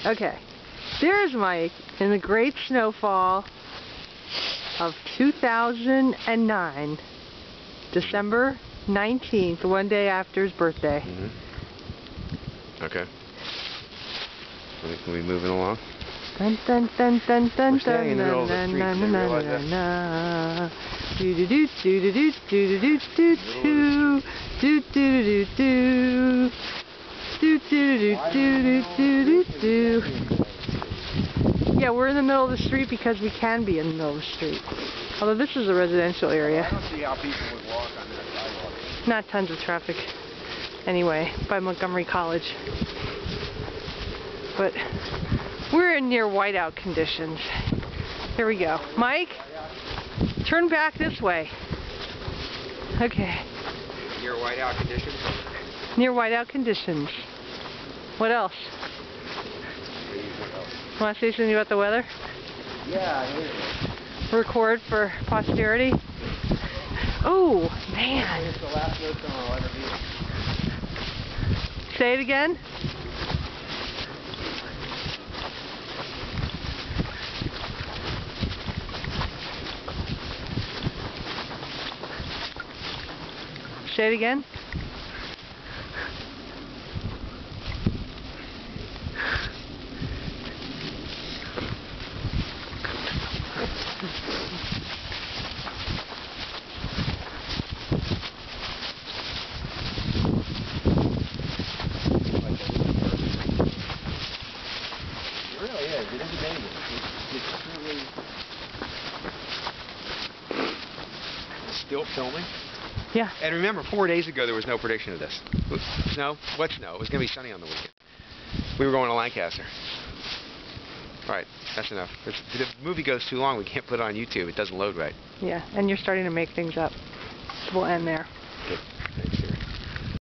Okay, there's Mike in the great snowfall of 2009, December 19th, one day after his birthday. Okay. Are we moving along? Dun dun dun dun dun We're standing in the middle of the street. Did you realize that? Do do do do do do do do do do do do do do do do do do. Yeah, we're in the middle of the street because we can be in the middle of the street. Although this is a residential area. I don't see how people would walk on that sidewalk. Not tons of traffic anyway by Montgomery College. But we're in near whiteout conditions. Here we go. Mike, turn back this way. Okay. Near whiteout conditions? Near whiteout conditions. What else? Want to say something about the weather? Yeah, I hear it. Record for posterity? Oh, man. It's the last snowstorm I'll ever be. Say it again. Say it again. It really is. It is amazing. It's truly... Still filming? Yeah. And remember, 4 days ago there was no prediction of this. Snow? What snow? It was going to be sunny on the weekend. We were going to Lancaster. Alright, that's enough. If the movie goes too long, we can't put it on YouTube. It doesn't load right. Yeah, and you're starting to make things up. We'll end there. Good.